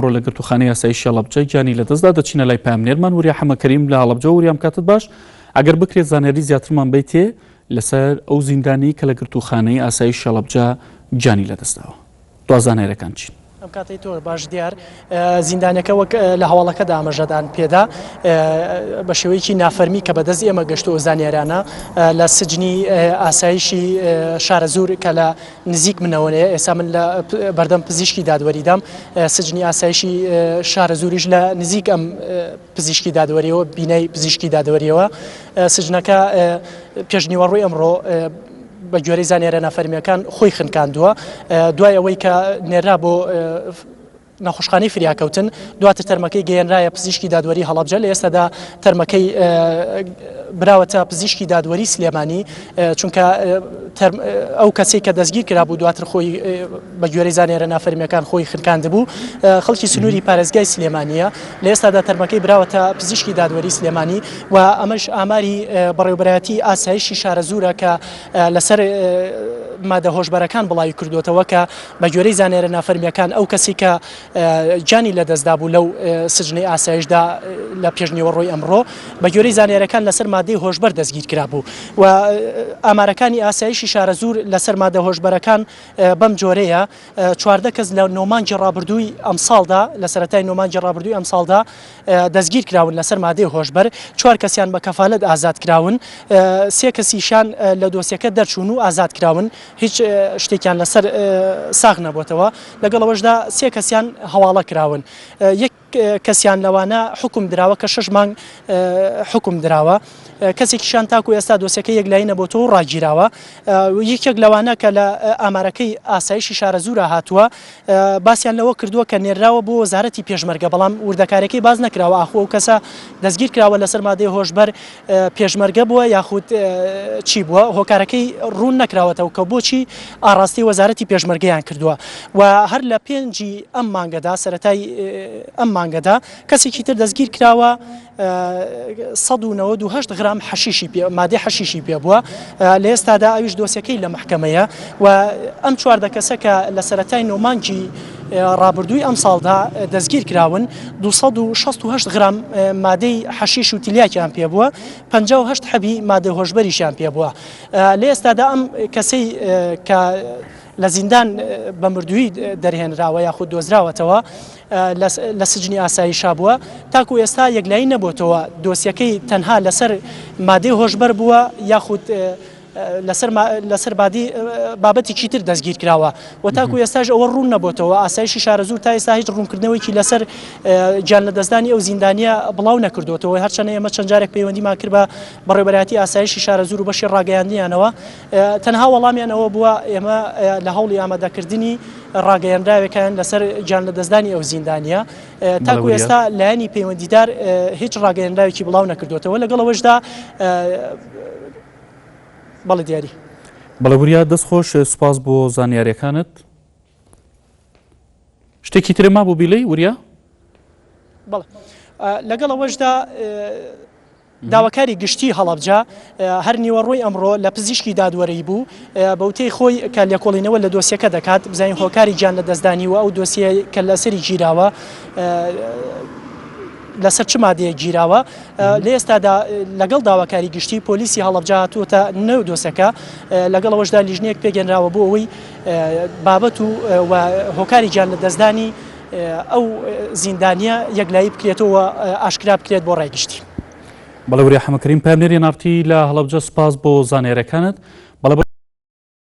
ڕۆ لە گرتوخانەی یاسایی هەڵەبجە گیانی لەدەستدا دەچینە لای پامنێرمان وریە حەمەکەریم لە هەڵەبجە وریام کاتت باش ئەگەر بکرێت زانیاری زیاترمان بیتێ لەسەر ئەو زیندانی کە لە گرتوخانەی ئاسایی هەڵەبجە گیانی لەدەستداوە دوازانێرەکان چین ئەم کاتی تۆ باش دیار زیندانەکە وەک لە هەواڵەکەدا ئاماژەدان پێدا بە شێوەیەکی نافەرمی کە بەدەست ئێمە گەشتۆ زانیارانە لە سجنی ئاسایشی شارە زوور کە لە نزیک منەوەنەیە ئێستا من لە بەردەم پزیشکی دادوەریدام سجنی ئاسایشی شارە زووریش لە نزیک ئەم پزیشکی دادوەریەوە بینەی پزیشکی دادوەریەوە سجنەکە پێشنیوەڕووی ئەمڕۆ بە گوێرەی زانیارە نافەرمیەکان خۆی خنکاندووە دوای ئەوەی کە نێرا بۆ نەخۆشخانەی فریاکەوتن دواتر تەرمەکەی گەیەنرایە پزیشکی دادوەری هەڵەبجە لە ئێستادا تەرمەکەی براوەتە پزیشکی دادوەری سلێمانی چونکە ئەو کەسێک کە دەستگیر کرابوو دواتر خۆی بە گوێرەی زانیارە نافەرمیەکان خۆی خنکاندبوو خەڵکی سنووری پارێزگای سلێمانیە لە ئێستادا تەرمەکەی براوەتە پزیشکی دادوەری سلێمانی و ئەمەش ئاماری بەڕێوەبەرایەتی ئاسایشی شارە زوورە کە لەسەر مادە هۆشبەرەکان بڵاوی کردوتەوە کە بە گوێرەی زانیارە نافەرمیەکان ئەو کەسی کە جانی لەدەستدا بوو لەو سجنەی ئاسایشدا لە پێشنیوەڕۆی ئەمڕۆ بە گوێرەی زانیارەکان لەسەر مادەی هۆشبەر دەستگیر کرابوو و ئامارەکانی ئاسایشی شارە زوور لەسەر مادە هۆشبەرەکان بەم جۆرەیە 14 کەس لە نۆمانجی ڕابردووی ئەم ساڵدا لە سەرەتای نۆمانجی ڕابردووی ئەم ساڵدا دەستگیر کراون لەسەر مادەی هۆشبەر 4 کەسیان بە کەفالەت ئازاد کراون 3 کەسیشان لە دۆسیەکە دەرچوون و ئازاد کراون هیچ شتێکیان لەسەر ساغ نەبووتەوە لەگەڵەوەشدا 3 کەسیان هەواڵە کراون یەک کەسیان لەوانە حکم دراوە کە 6 مانگ حکم دراوە کەسێکیشان تاکو ئێستا دۆسیەکە یەکلایی نەبووتەوە و ڕاگیراوە یەکێک لەوانە کە لە ئامارەکەی ئاسایشی شارە زوورە هاتووە باسییان لەوە کردووە کە نێراوە بۆ وەزارەتی پێشمەرگە بەڵام وردەکارەکەی باز نەکراوە ئاخۆ ئەو کەسە دەستگیر کراوە لەسەر مادەی هۆشبەر پێشمەرگە بووە یاخود چی بووە هۆکارەکەی ڕوون نەکراوەتەوە کە بۆچی ئاڕاستی وەزارەتی پێشمەرگەیان کردووە و هەر لە پێنجی ئەم مانگەدا سەرەتای ئەم مانگەدا کەسێکی تر دەستگیر کراوە 198 غرام حەشیشی مادەی حەشیشی پێ بووە لە ئێستادا ئەویش دۆسیەکەی لە محکەمەیە و ئەم 4 کەسە کە لە سەرەتای نۆمانجی ڕابردووی ئەم ساڵدا دەستگیر کراون 268 غرام مادەی حەشیش و تیلیاکیان پێ بووە 58 حەبی مادەی هۆشبەریشیان پێ بووە لە ئێستادا ئەم کەسەی کە لە زیندان بە مردووی دەرهێنراوە یاخود دۆزراوەتەوە لە سجنی ئاسایشا بووە تاکو ئێستا یەکلایی نەبووتەوە دۆسیەکەی تەنها لەسەر مادەی هۆشبەر بووە یاخود لەسەر بابەتێکی تر دەستگیر کراوە و تاکو ئێستاش ئەوە ڕوون نەبووتەوە ئاسایشی شارە زوور تا ئێستا هیچ ڕوونکردنەوەیکی لەسەر گیان لەدەستدانی ئەو زیندانیە بڵاو نەکردوێتەوە هەرچەنە ئێمە چەند جارێک پەیوەندیمان کرد بە بەڕێوەبەرایەتی ئاسایشی شارە زوور و بەشی ڕاگەیاندنیانەوە تەنها وەڵامیان ئەوە بووە ئێمە لە هەوڵی ئامادەکردنی ڕاگەیاندراوەکان لەسەر گیان لەدەستدانی ئەو زیندانیە تاکو ئێستا لایەنی پەیوەندیدار هیچ ڕاگەیاندراوێکی بڵاو نەکردوێتەوە لەگەڵەوەشدا بەڵێ دیاری بەڵێوریا دەستخۆش سوپاس بۆ زانیاریەکانت شتێکی ترێ ما بوو بیلەی وریا بەڵێ لەگەڵەوەشدا داواکاری گشتی هەڵەبجە هەر نیوەڕۆی ئەمڕۆ لە پزیشکی دادوەری بوو بەوتەی خۆی کە لێکۆڵینەوە لە دۆسیەکە دەکات بزانین هۆکاری گیان لەدەستدانی و ئەو دۆسیە کە لەسەری گیراوە لەسەر چ مادەیە گیراوە لە ئێستادا لەگەڵ داواکاری گشتی پۆلیسی هەڵەبجە هاتووەتە نەو دۆسەکە لەگەڵەوەشدا لیژنەیەک پێگەنراوە بۆ ئەوەی بابەت و هۆکاری گیان لەدەستدانی ئەو زیندانیە یەکلایی بکرێتەوە ئاشکرا بکرێت بۆ ڕای گشتی بەڵێوریا حەمەکەریم پامنێری نارتی لە هەڵەبجە سپاس بۆ زانیاریەکانت